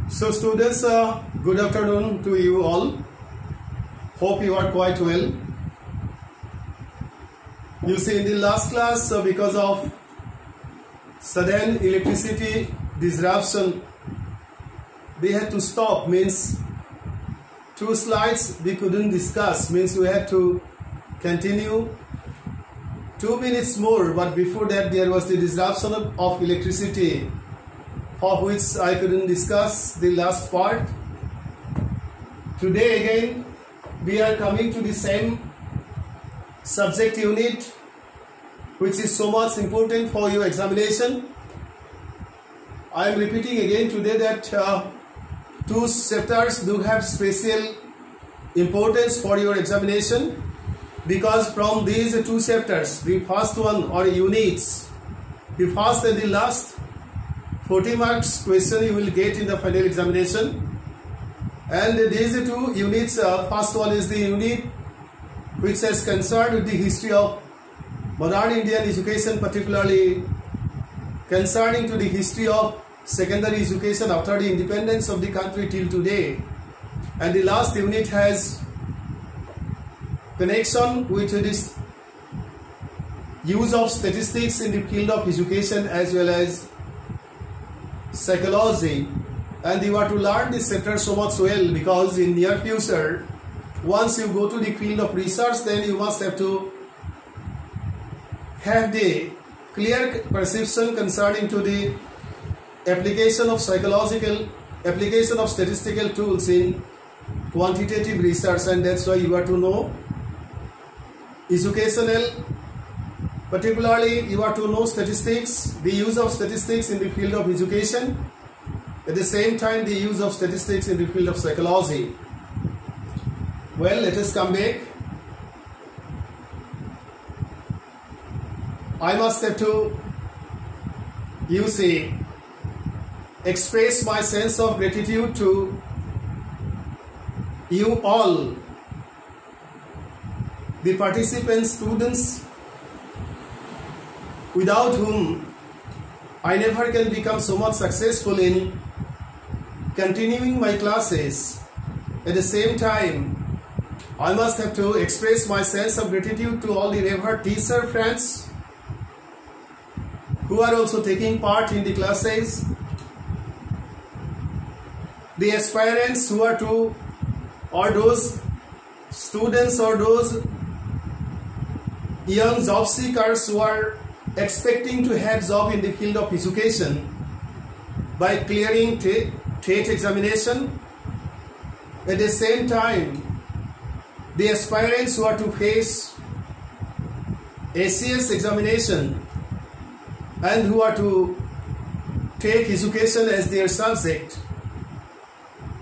So students, good afternoon to you all. Hope you are quite well. You see, in the last class, because of sudden electricity disruption, we had to stop, means 2 slides we couldn't discuss, means we had to continue 2 minutes more, but before that there was the disruption of electricity, for which I couldn't discuss the last part. Today again we are coming to the same subject unit, which is so much important for your examination. I am repeating again today that 2 chapters do have special importance for your examination, because from these 2 chapters, the first one or units, the first and the last 40 marks question you will get in the final examination. And these 2 units, first one is the unit which is concerned with the history of modern Indian education, particularly concerning to the history of secondary education after the independence of the country till today. And the last unit has connection with this use of statistics in the field of education as well as psychology. And you are to learn this chapter so much well, because in near future, once you go to the field of research, then you must have to have the clear perception concerning to the application of statistical tools in quantitative research. And that's why you are to know educational, particularly you are to know statistics, the use of statistics in the field of education, at the same time the use of statistics in the field of psychology. Well, let us come back. I must have to, you see, express my sense of gratitude to you all, the participant students, without whom I never can become so much successful in continuing my classes. At the same time, I must have to express my sense of gratitude to all the revered teacher friends who are also taking part in the classes, the aspirants who are to, or those students or those young job seekers who are expecting to have job in the field of education by clearing TET examination. At the same time, the aspirants who are to face ACS examination and who are to take education as their subject.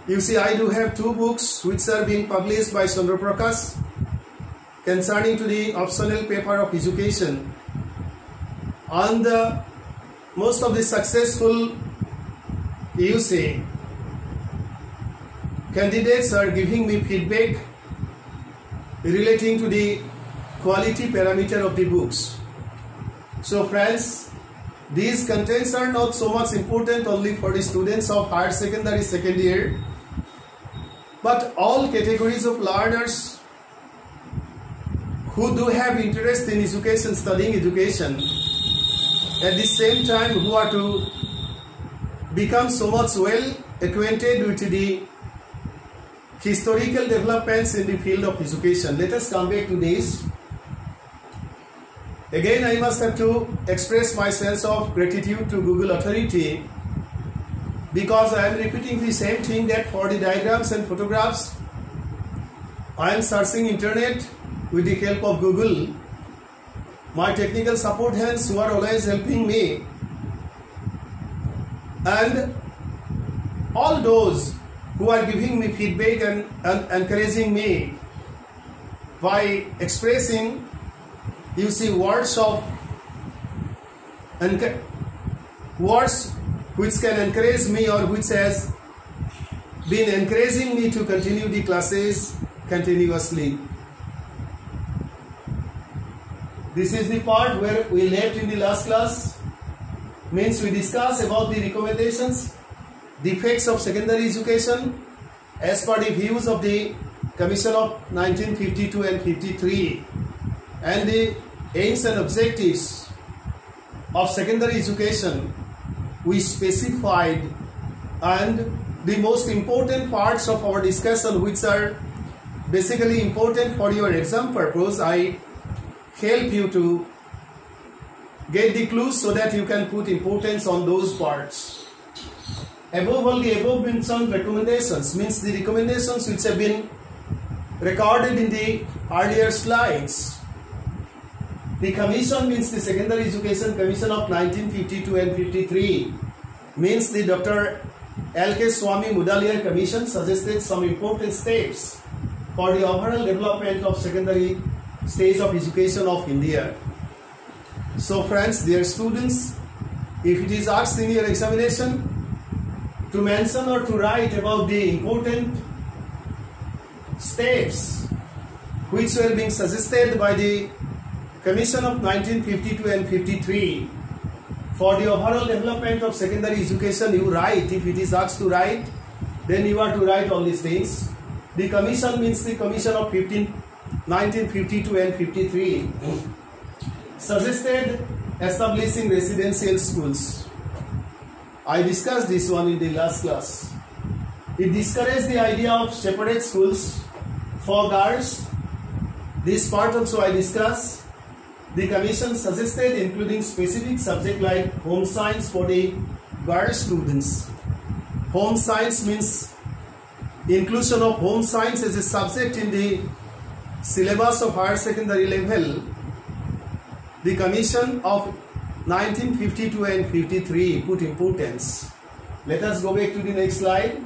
You see, I do have 2 books which are being published by Chandra Prakash concerning to the optional paper of education. And most of the successful, you see, candidates are giving me feedback relating to the quality parameter of the books. So friends, these contents are not so much important only for the students of higher secondary second year, but all categories of learners who do have interest in education, studying education, at the same time who are to become so much well acquainted with the historical developments in the field of education. Let us come back to this. Again, I must have to express my sense of gratitude to Google Authority, because I am repeating the same thing, that for the diagrams and photographs I am searching internet with the help of Google. My technical support hands who are always helping me, and all those who are giving me feedback and encouraging me by expressing, you see, words which can encourage me, or which has been encouraging me to continue the classes continuously. This is the part where we left in the last class, means we discussed about the recommendations defects of secondary education as per the views of the Commission of 1952 and 53, and the aims and objectives of secondary education we specified, and the most important parts of our discussion, which are basically important for your exam purpose, I help you to get the clues so that you can put importance on those parts. Above all, the above mentioned recommendations means the recommendations which have been recorded in the earlier slides. The commission means the Secondary Education Commission of 1952 and 53 means the Dr. L.K. Swami Mudaliar Commission suggested some important steps for the overall development of secondary stage of education of India. So friends, dear students, if it is asked in your examination to mention or to write about the important steps which were being suggested by the Commission of 1952 and 53 for the overall development of secondary education, you write. If it is asked to write, then you are to write all these things. The commission means the Commission of 1952 and 53 suggested establishing residential schools. I discussed this one in the last class. It discouraged the idea of separate schools for girls. This part also I discussed. The commission suggested including specific subject like home science for the girl students. Home science means inclusion of home science as a subject in the syllabus of higher secondary level. The commission of 1952 and 53 put importance. Let us go back to the next slide.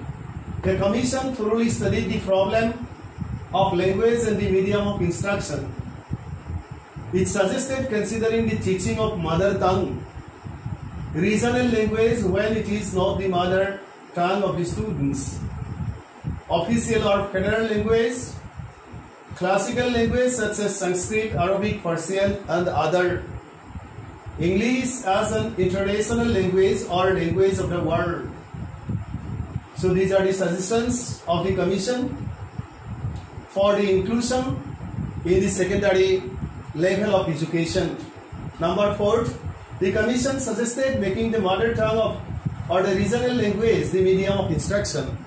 The commission thoroughly studied the problem of language and the medium of instruction. It suggested considering the teaching of mother tongue, regional language when it is not the mother tongue of the students, official or federal language, classical language such as Sanskrit, Arabic, Persian and other, English as an international language or language of the world. So these are the suggestions of the commission for the inclusion in the secondary level of education. Number 4, the commission suggested making the mother tongue of or the regional language the medium of instruction.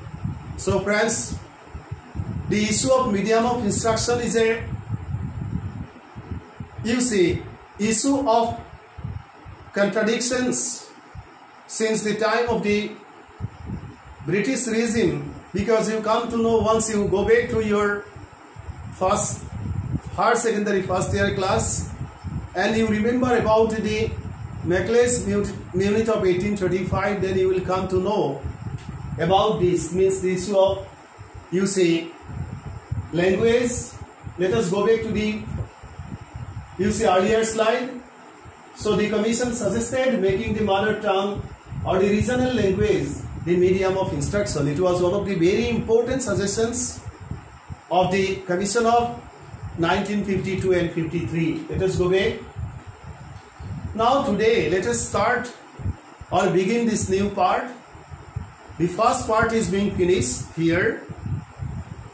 So friends, the issue of medium of instruction is a issue of contradictions since the time of the British regime, because you come to know once you go back to your higher secondary first year class and you remember about the Macleish Munit of 1835, then you will come to know about this, means the issue of language. Let us go back to the earlier slide. So the commission suggested making the mother tongue or the regional language the medium of instruction. It was one of the very important suggestions of the commission of 1952 and 53. Let us go back. Now today let us start or begin this new part. The first part is being finished here.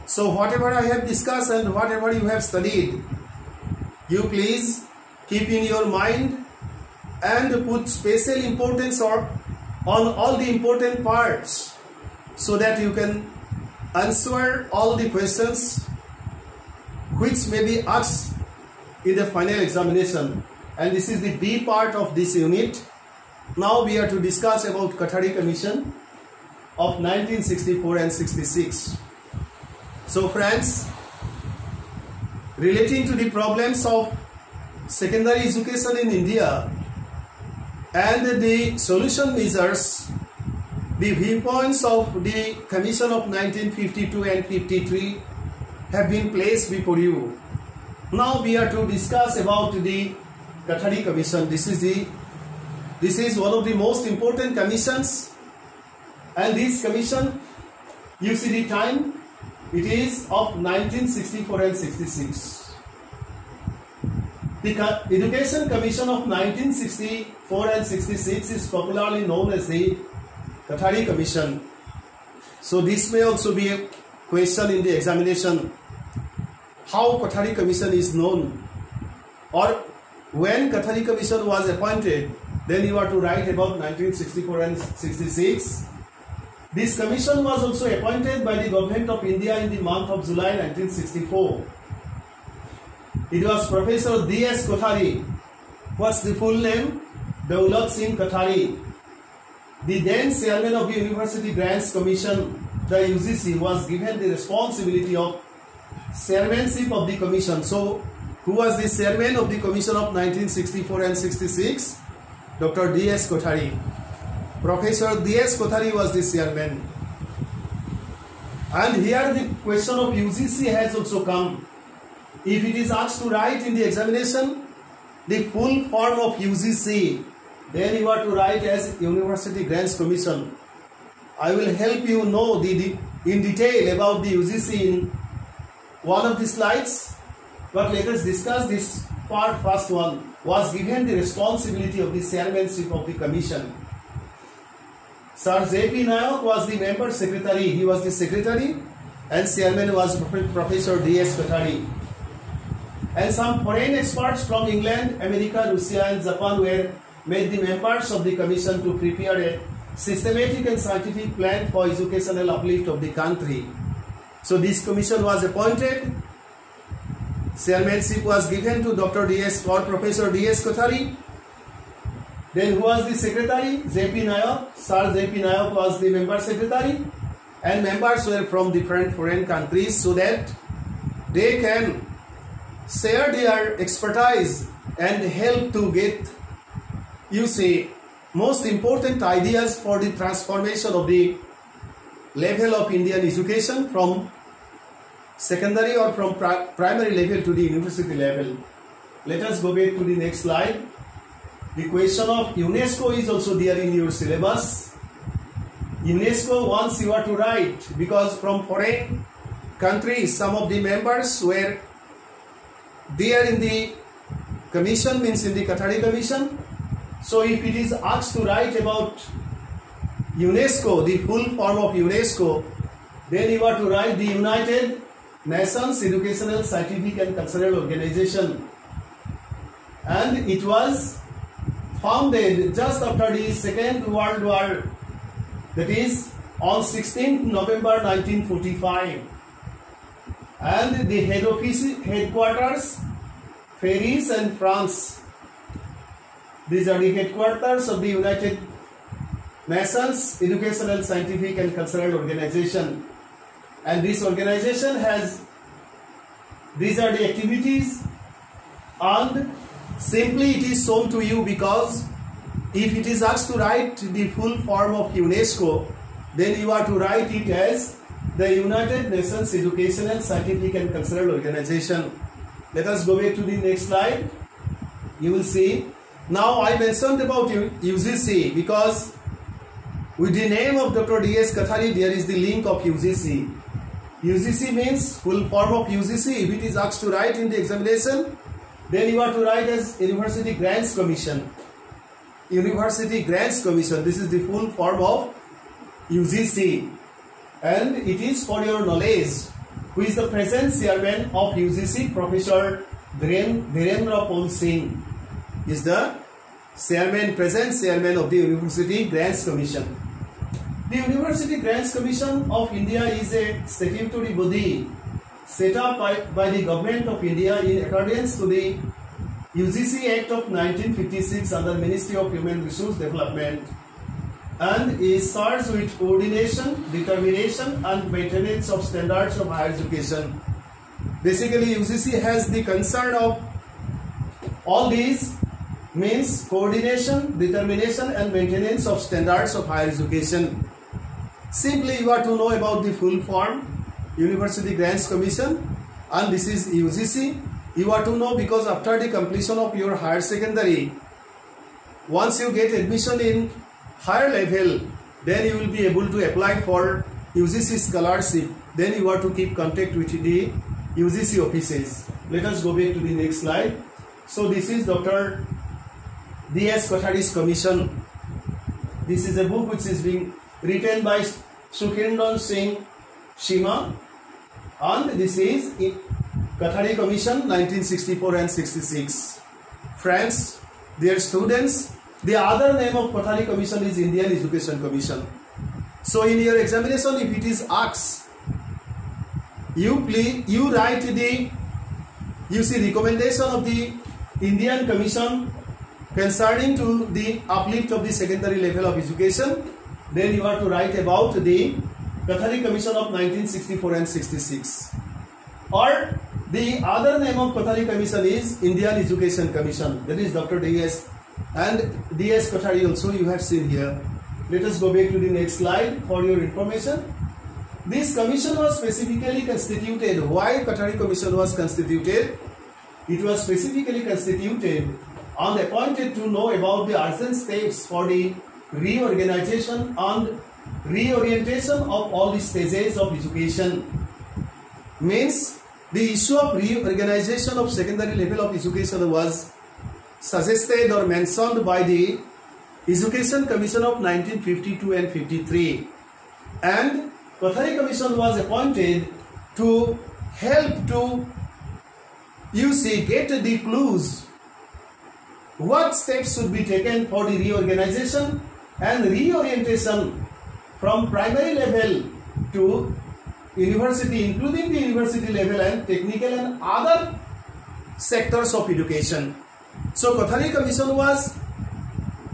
So whatever I have discussed and whatever you have studied, you please keep in your mind and put special importance on all the important parts so that you can answer all the questions which may be asked in the final examination. And this is the B part of this unit. Now we are to discuss about Kathari Commission of 1964 and 66. So friends, relating to the problems of secondary education in India and the solution measures, the viewpoints of the Commission of 1952 and 53 have been placed before you. Now we are to discuss about the Kathari Commission. This is one of the most important commissions, and this commission, you see the time, it is of 1964 and 66. The Education Commission of 1964 and 66 is popularly known as the Kothari Commission. So this may also be a question in the examination. How Kothari Commission is known, or when Kothari Commission was appointed, then you are to write about 1964 and 66. This commission was also appointed by the government of India in the month of July 1964. It was Professor D.S. Kothari. What's the full name? Daulat Singh Kothari. The then chairman of the University Grants Commission, the UGC, was given the responsibility of chairmanship of the commission. So, who was the chairman of the commission of 1964 and 66? Dr. D.S. Kothari. Professor D.S. Kothari was the chairman. And here the question of UGC has also come. If it is asked to write in the examination the full form of UGC, then you are to write as University Grants Commission. I will help you know in detail about the UGC in one of the slides, but let us discuss this part. First one was given the responsibility of the chairmanship of the commission. Sir J.P. Nayak was the member secretary. He was the secretary, and chairman was Professor D.S. Kothari. And some foreign experts from England, America, Russia and Japan were made the members of the commission to prepare a systematic and scientific plan for educational uplift of the country. So this commission was appointed. Chairmanship was given to Professor D.S. Kothari. Then who was the secretary? J.P. Nayak. Sir J.P. Nayak was the member secretary, and members were from different foreign countries so that they can share their expertise and help to get, most important ideas for the transformation of the level of Indian education from secondary or from primary level to the university level. Let us go back to the next slide. The question of UNESCO is also there in your syllabus. UNESCO, once you are to write, because from foreign countries, some of the members were there in the commission, means in the Kothari Commission. So if it is asked to write about UNESCO, the full form of UNESCO, then you are to write the United Nations Educational, Scientific and Cultural Organization. And it was founded just after the Second World War, that is on 16th November 1945. And the headquarters, Paris and France. These are the headquarters of the United Nations Educational, Scientific and Cultural Organization. And this organization has, these are the activities, and simply it is shown to you because if it is asked to write the full form of UNESCO, then you are to write it as the United Nations Educational, Scientific and Cultural Organization. Let us go back to the next slide. You will see. Now I mentioned about UGC because with the name of Dr. D.S. Kothari, there is the link of UGC. UGC means full form of UGC. If it is asked to write in the examination, then you are to write as University Grants Commission. University Grants Commission. This is the full form of UGC. And it is for your knowledge, who is the present chairman of UGC, Professor Dhirendra Pal Singh is the present chairman of the University Grants Commission. The University Grants Commission of India is a statutory body set up by the Government of India in accordance to the UGC Act of 1956 under Ministry of Human Resource Development, and is charged with coordination, determination and maintenance of standards of higher education. Basically, UGC has the concern of all these, means coordination, determination and maintenance of standards of higher education. Simply you are to know about the full form, University Grants Commission, and this is UGC. You are to know because after the completion of your higher secondary, once you get admission in higher level, then you will be able to apply for UGC scholarship. Then you are to keep contact with the UGC offices. Let us go back to the next slide. So this is Dr. D.S. Kothari's commission. This is a book which is being written by Sukhendra Singh Shima, and this is Kothari Commission 1964 and 66. Friends, dear students, the other name of Kothari Commission is Indian Education Commission. So in your examination, if it is asked, you write the recommendation of the Indian Commission concerning to the uplift of the secondary level of education, then you are to write about the Kothari Commission of 1964 and 66. Or the other name of Kothari Commission is Indian Education Commission. That is Dr. D.S. and D.S. Kothari also you have seen here. Let us go back to the next slide for your information. This commission was specifically constituted. Why Kothari Commission was constituted? It was specifically constituted and appointed to know about the urgent steps for the reorganization and reorientation of all the stages of education. Means the issue of reorganization of secondary level of education was suggested or mentioned by the Education Commission of 1952 and 53, and Kothari Commission was appointed to help to get the clues what steps should be taken for the reorganization and reorientation from primary level to university, including the university level and technical and other sectors of education. So Kothari Commission was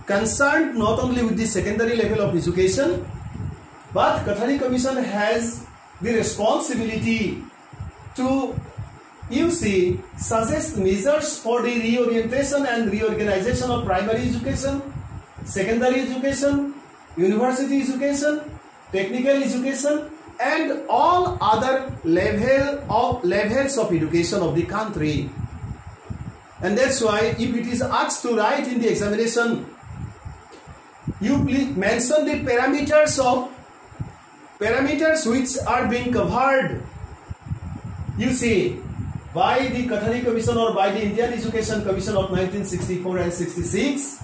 concerned not only with the secondary level of education, but Kothari Commission has the responsibility to suggest measures for the reorientation and reorganization of primary education, secondary education, university education, technical education, and all other levels of education of the country. And that's why if it is asked to write in the examination, you please mention the parameters which are being covered, by the Kothari Commission or by the Indian Education Commission of 1964 and 66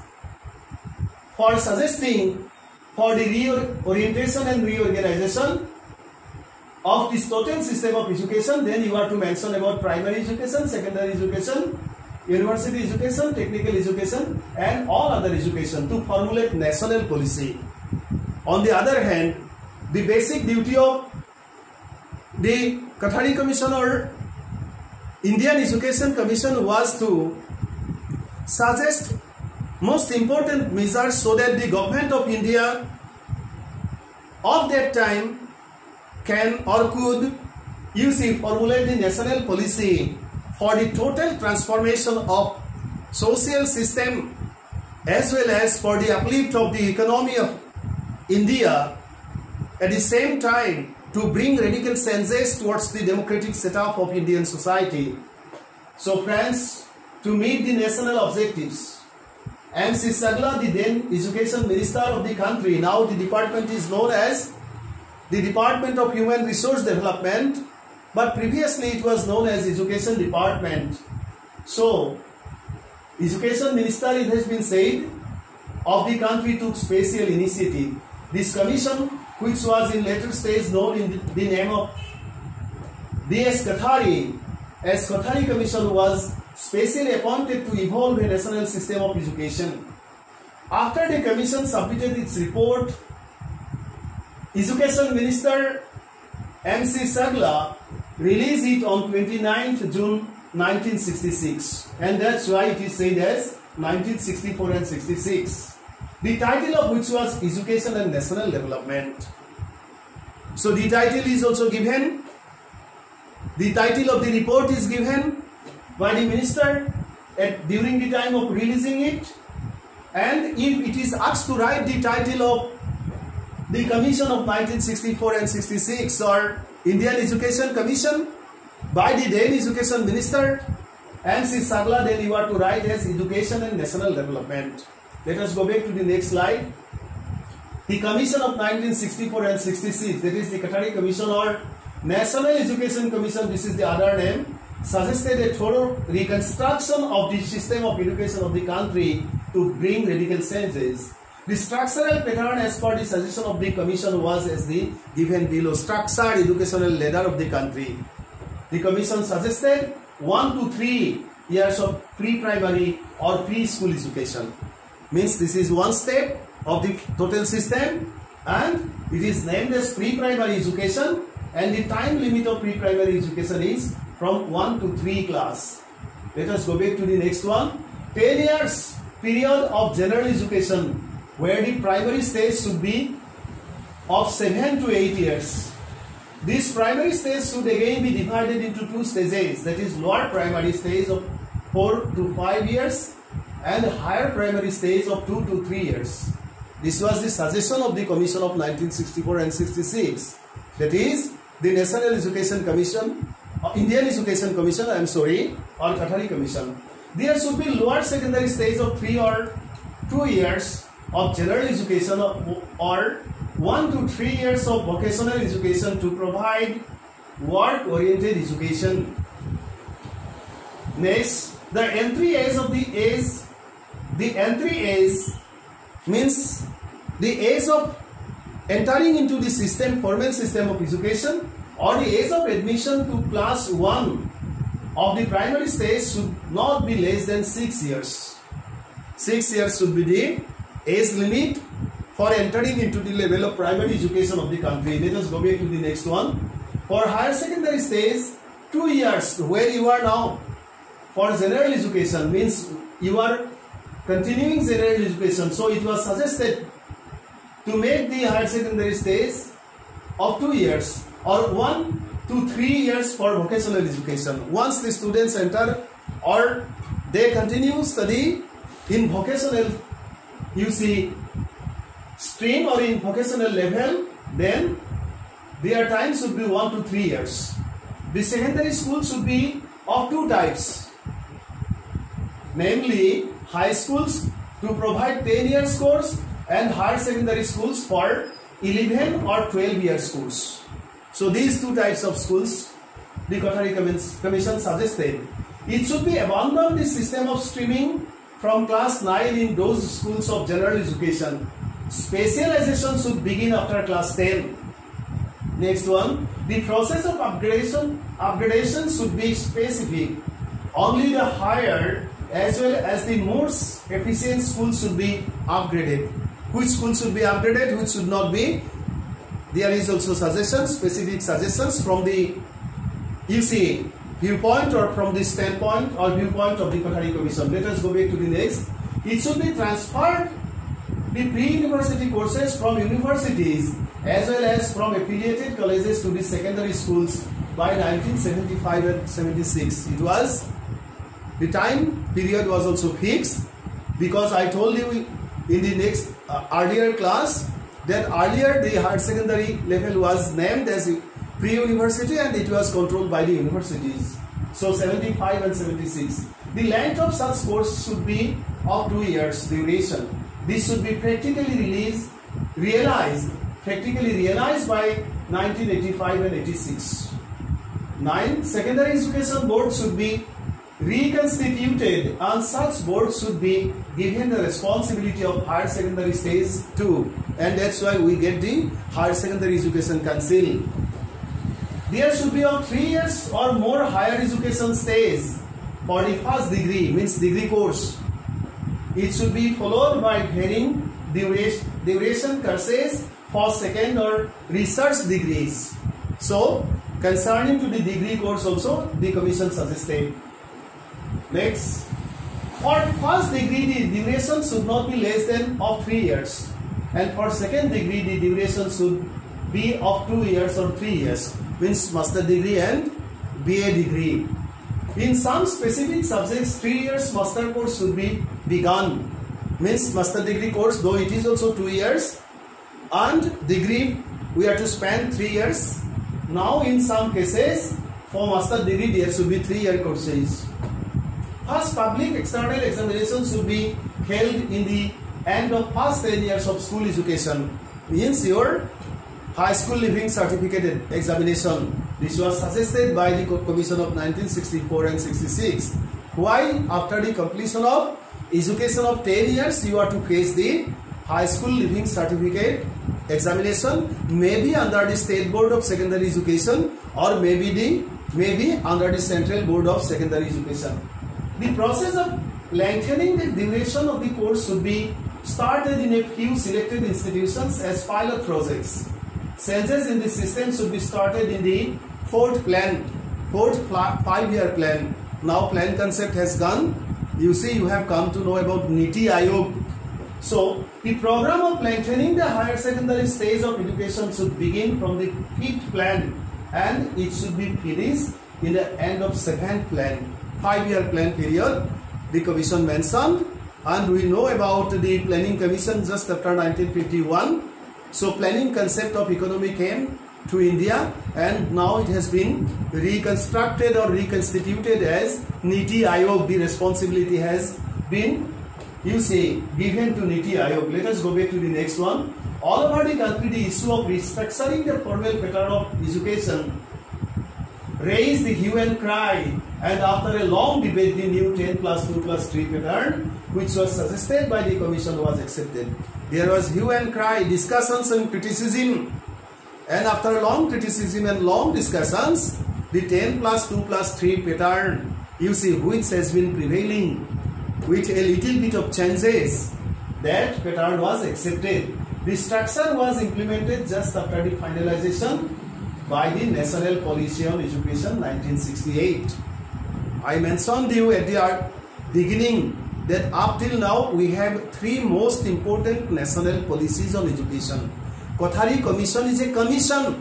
for suggesting for the reorientation and reorganization of this total system of education. Then you are to mention about primary education, secondary education, university education, technical education, and all other education to formulate national policy. On the other hand, the basic duty of the Kothari Commission or Indian Education Commission was to suggest most important measures so that the government of India of that time can or could formulate the national policy for the total transformation of social system as well as for the uplift of the economy of India, at the same time to bring radical changes towards the democratic setup of Indian society. So friends, to meet the national objectives, M.C. Sagla, the then Education Minister of the country, now the department is known as the Department of Human Resource Development, but previously it was known as Education Department. So, Education Minister, it has been said, of the country took special initiative. This commission, which was in later stage known in the name of D.S. Kothari, as Kothari Commission, was specially appointed to evolve a national system of education. After the commission submitted its report, Education Minister M.C. Sagla released it on 29th June 1966, and that's why it is said as 1964 and 66. The title of which was Education and National Development. So the title is also given. The title of the report is given by the minister during the time of releasing it. And if it is asked to write the title of the Commission of 1964 and 66 or Indian Education Commission by the then Education Minister M.C. Sagla, then you are to write as Education and National Development. Let us go back to the next slide. The Commission of 1964 and 66, that is the Kothari Commission or National Education Commission, this is the other name, suggested a thorough reconstruction of the system of education of the country to bring radical changes. The structural pattern as per the suggestion of the commission was as the given below. Structured educational ladder of the country. The commission suggested 1 to 3 years of pre-primary or preschool education. Means this is one step of the total system and it is named as pre-primary education, and the time limit of pre-primary education is from 1 to 3 class. Let us go back to the next one. 10 years period of general education where the primary stage should be of 7 to 8 years. This primary stage should again be divided into 2 stages, that is lower primary stage of 4 to 5 years and higher primary stage of 2 to 3 years. This was the suggestion of the Commission of 1964 and 66. That is the National Education Commission, Indian Education Commission, or Kathari Commission. There should be lower secondary stage of 3 or 2 years of general education or 1 to 3 years of vocational education to provide work-oriented education. Next, the entry age means the age of entering into the system, formal system of education, or the age of admission to class 1 of the primary stage should not be less than 6 years. 6 years should be the age limit for entering into the level of primary education of the country. Let us go back to the next one. For higher secondary stage, 2 years where you are now. For general education means you are continuing general education. So it was suggested to make the higher secondary stage of 2 years or 1 to 3 years for vocational education. Once the students enter or they continue study in vocational stream or in vocational level, then their time should be 1 to 3 years. The secondary school should be of 2 types, namely high schools to provide 10 years course and higher secondary schools for 11 or 12 year schools. So these 2 types of schools the Kothari Commission suggested. It should be abandoned the system of streaming from class 9 in those schools of general education. Specialization should begin after class 10. Next one, the process of upgradation should be specific. Only the higher as well as the most efficient schools should be upgraded. Which school should be upgraded, which should not be? There is also suggestions, specific suggestions from the viewpoint or from the standpoint or viewpoint of the Kothari Commission. Let us go back to the next. It should be transferred the pre-university courses from universities as well as from affiliated colleges to the secondary schools by 1975 and 76. It was, the time period was also fixed because I told you in the next earlier class that earlier the higher secondary level was named as pre-university and it was controlled by the universities. So 75 and 76. The length of such course should be of 2 years duration. This should be practically realized by 1985 and 86. 9. Secondary education board should be reconstituted and such board should be given the responsibility of higher secondary stage 2, and that's why we get the higher secondary education council. There should be of 3 years or more higher education stage for the first degree, means degree course. It should be followed by varying duration courses for second or research degrees. So concerning to the degree course also the commission suggested. Next, for first degree the duration should not be less than of 3 years, and for second degree the duration should be of 2 years or 3 years, means master degree and BA degree. In some specific subjects 3 years master course should be begun, means master degree course though it is also 2 years and degree we have to spend 3 years. Now in some cases for master degree there should be 3-year courses. First public external examination should be held in the end of first 10 years of school education, means your high school leaving certificate examination. This was suggested by the Commission of 1964 and 66. Why? After the completion of education of 10 years you are to face the high school leaving certificate examination, maybe under the State Board of Secondary Education, or maybe under the Central Board of Secondary Education. The process of lengthening the duration of the course should be started in a few selected institutions as pilot projects. Changes in the system should be started in the fourth 5-year plan. Now plan concept has gone. You see, you have come to know about Niti Aayog. So the program of lengthening the higher secondary stage of education should begin from the 5th plan, and it should be finished in the end of 7th plan, 5-year plan period. The commission mentioned, and we know about the planning commission just after 1951. So planning concept of economy came to India, and now it has been reconstructed or reconstituted as Niti Aayog. The responsibility has been, you see, given to Niti Aayog. Let us go back to the next one. All over the country, the issue of restructuring the formal pattern of education raised the hue and cry, and after a long debate, the new 10+2+3 pattern, which was suggested by the commission, was accepted. There was hue and cry, discussions and criticism, and after long criticism and long discussions, the 10+2+3 pattern, you see, which has been prevailing with a little bit of changes, that pattern was accepted. The structure was implemented just after the finalization by the National Policy on Education 1968. I mentioned you at the beginning that up till now we have 3 most important national policies on education. Kothari Commission is a commission.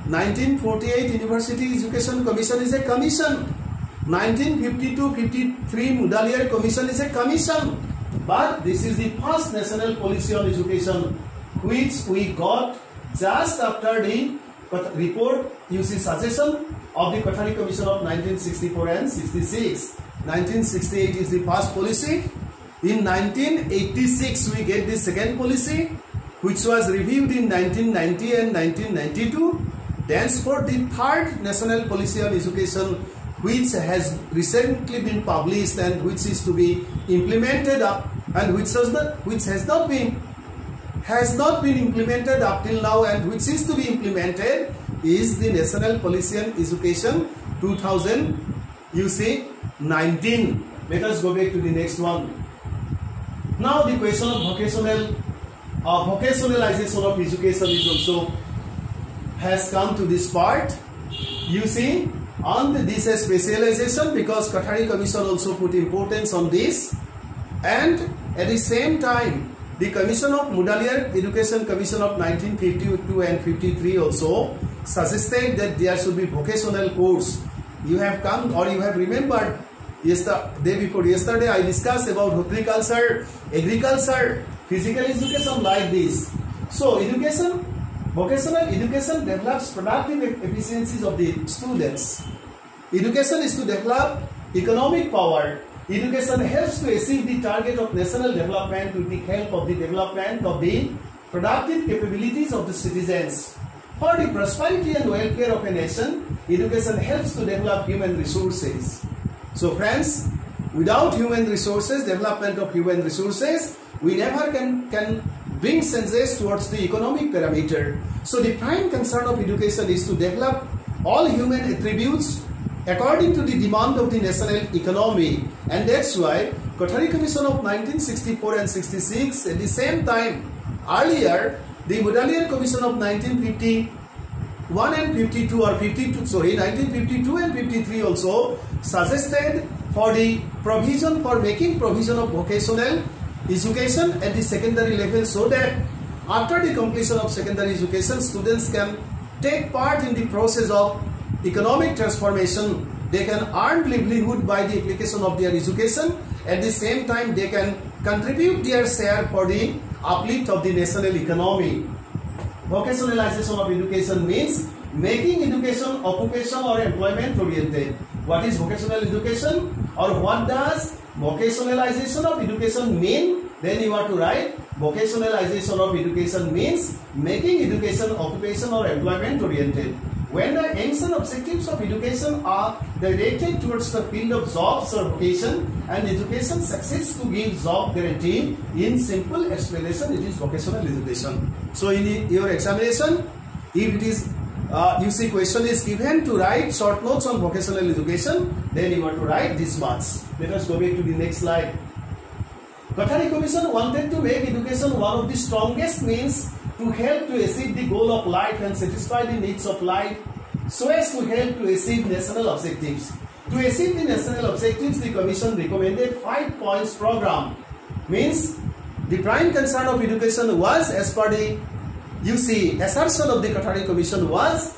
1948 University Education Commission is a commission. 1952-53 Mudaliar Commission is a commission. But this is the first national policy on education which we got just after the report, you see, suggestion of the Kothari Commission of 1964 and 66. 1968 is the first policy. In 1986 we get the second policy, which was reviewed in 1990 and 1992. Thenceforth the third national policy on education, which has recently been published and which is to be implemented up, and which has not been implemented up till now, and which is to be implemented, is the National Policy on Education 2019. Let us go back to the next one. Now the question of vocationalization of education is also has come to this part. You see, on this specialization, because Kothari Commission also put importance on this, and at the same time the Commission of Mudaliar Education Commission of 1952 and 53 also suggested that there should be vocational course. You have come, or you have remembered, day before yesterday I discussed about horticulture, agriculture, physical education, like this. So vocational education develops productive efficiencies of the students. Education is to develop economic power. Education helps to achieve the target of national development with the help of the development of the productive capabilities of the citizens. For the prosperity and welfare of a nation, education helps to develop human resources. So friends, without human resources, development of human resources, we never can bring changes towards the economic parameter. So the prime concern of education is to develop all human attributes according to the demand of the national economy, and that's why Kothari Commission of 1964 and 66, at the same time earlier the Mudaliar Commission of 1951 and 52 or 52, sorry, 1952 and 53 also suggested for the provision, for making provision of vocational education at the secondary level, so that after the completion of secondary education, students can take part in the process of economic transformation. They can earn livelihood by the application of their education. At the same time, they can contribute their share for the uplift of the national economy. Vocationalization of education means making education occupational or employment oriented. What is vocational education, or what does vocationalization of education mean? Then you are to write Vocationalization of education means making education occupation or employment oriented. When the aims and objectives of education are directed towards the field of jobs or vocation, and education succeeds to give job guarantee, in simple explanation, it is vocational education. So in your examination, if it is you see question is given to write short notes on vocational education, then you have to write this much. Let us go back to the next slide. Kothari Commission wanted to make education one of the strongest means to help to achieve the goal of life and satisfy the needs of life, so as to help to achieve national objectives. To achieve the national objectives, the Commission recommended 5 points program. Means the prime concern of education was, as per the assertion of the Kothari Commission, was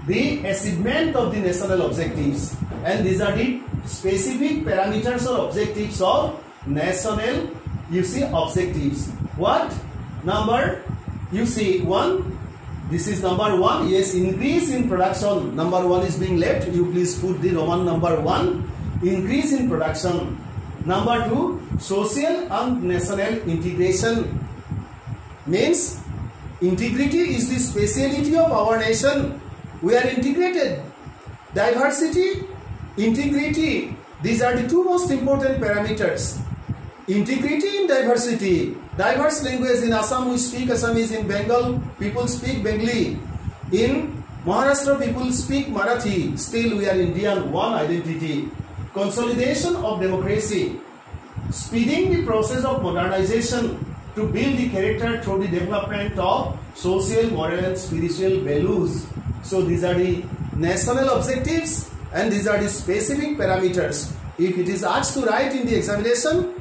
the achievement of the national objectives, and these are the specific parameters or objectives of national objectives. What number? 1. This is number 1. Yes, increase in production. Number 1 is being left. You please put the Roman number 1. Increase in production. Number 2, social and national integration. Means integrity is the speciality of our nation. We are integrated. Diversity, integrity. These are the two most important parameters. Integrity in diversity. Diverse language. In Assam we speak Assamese. In Bengal people speak Bengali. In Maharashtra people speak Marathi. Still we are Indian, one identity. Consolidation of democracy. Speeding the process of modernization to build the character through the development of social, moral and spiritual values. So these are the national objectives and these are the specific parameters. If it is asked to write in the examination,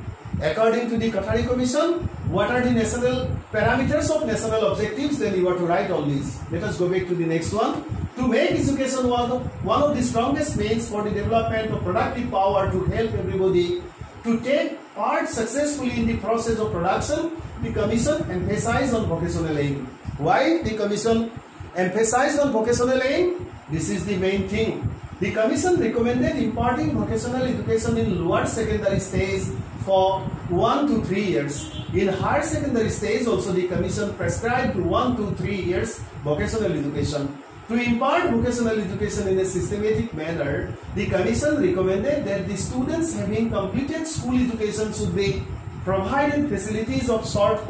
according to the Kothari Commission, what are the national parameters of national objectives, then you have to write all these. Let us go back to the next one. To make education one of the strongest means for the development of productive power to help everybody to take part successfully in the process of production, the Commission emphasized on vocational aim. Why the Commission emphasized on vocational aim? This is the main thing. The Commission recommended imparting vocational education in lower secondary stage for 1 to 3 years. In higher secondary stage also the Commission prescribed 1 to 3 years vocational education. To impart vocational education in a systematic manner, the Commission recommended that the students having completed school education should be provided facilities of short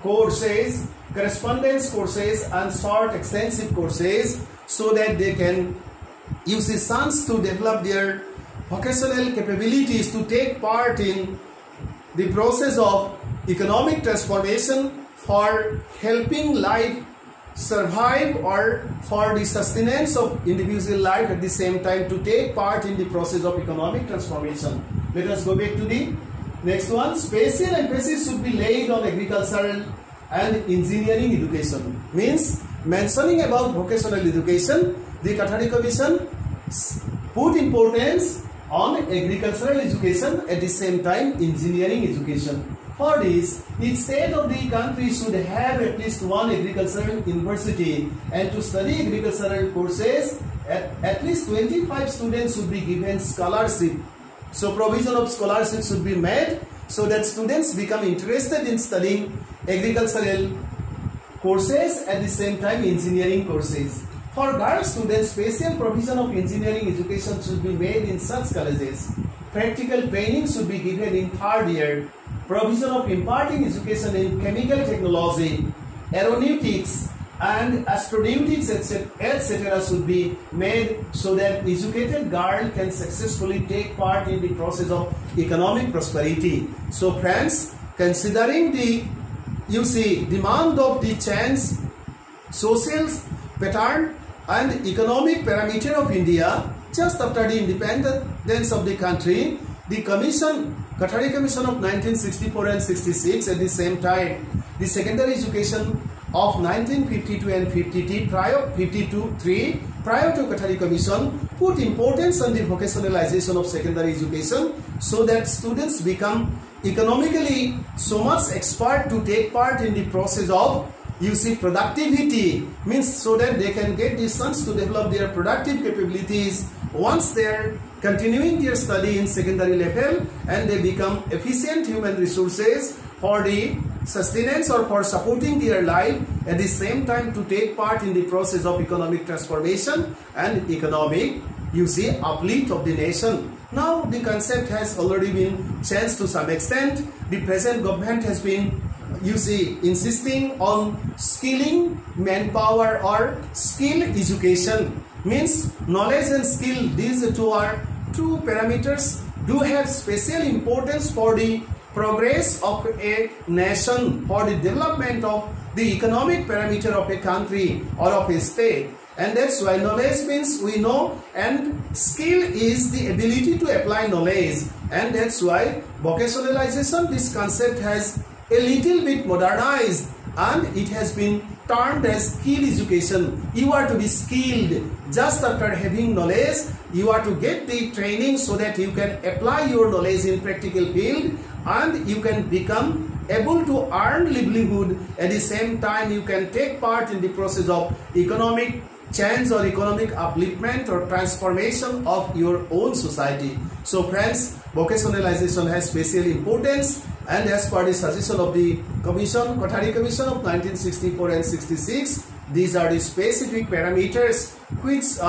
courses, correspondence courses and short extensive courses, so that they can use a chance to develop their vocational capabilities to take part in the process of economic transformation for helping life survive or for the sustenance of individual life, at the same time to take part in the process of economic transformation. Let us go back to the next one. Special emphasis should be laid on agricultural and engineering education. Means mentioning about vocational education, the Kothari Commission put importance on agricultural education, at the same time engineering education. For this, each state of the country should have at least one agricultural university, and to study agricultural courses, at least 25 students should be given scholarship. So provision of scholarship should be made so that students become interested in studying agricultural courses, at the same time engineering courses. For girl students, special provision of engineering education should be made in such colleges. Practical training should be given in 3rd year. Provision of imparting education in chemical technology, aeronautics and astronautics etc. should be made, so that educated girl can successfully take part in the process of economic prosperity. So friends, considering the demand of the change, social pattern and economic parameter of India just after the independence of the country, the Kothari Commission of 1964 and 66, at the same time the secondary education of 1952 and 52 prior to Kothari Commission put importance on the vocationalization of secondary education, so that students become economically so much expert to take part in the process of productivity, means so that they can get the chance to develop their productive capabilities once they are continuing their study in secondary level, and they become efficient human resources for the sustenance or for supporting their life, at the same time to take part in the process of economic transformation and economic, uplift of the nation. Now the concept has already been changed to some extent. The present government has been, insisting on skilling manpower or skill education. Means knowledge and skill, these two are two parameters, do have special importance for the progress of a nation, for the development of the economic parameter of a country or of a state. And that's why knowledge means we know, and skill is the ability to apply knowledge. And that's why vocationalization, this concept has a little bit modernized and it has been termed as skill education. You are to be skilled just after having knowledge. You are to get the training so that you can apply your knowledge in practical field and you can become able to earn livelihood. At the same time, you can take part in the process of economic change or economic upliftment or transformation of your own society. So friends, vocationalization has special importance, and as per the suggestion of the Commission, Kothari Commission of 1964 and 66, these are the specific parameters which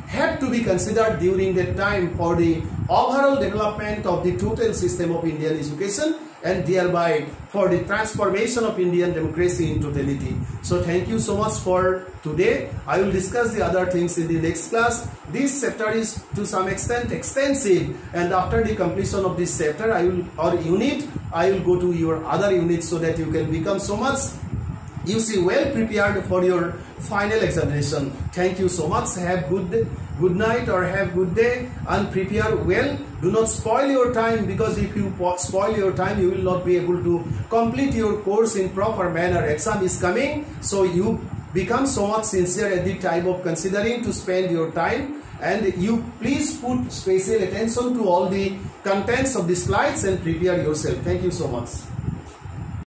have to be considered during that time for the overall development of the total system of Indian education and thereby for the transformation of Indian democracy in totality. So thank you so much for today. I will discuss the other things in the next class. This chapter is to some extent extensive, and after the completion of this chapter I will go to your other units so that you can become so much well prepared for your final examination. Thank you so much. Have good night or have good day and prepare well. Do not spoil your time, because if you spoil your time you will not be able to complete your course in proper manner. Exam is coming, so you become so much sincere at the time of considering to spend your time, and you please put special attention to all the contents of the slides and prepare yourself. Thank you so much.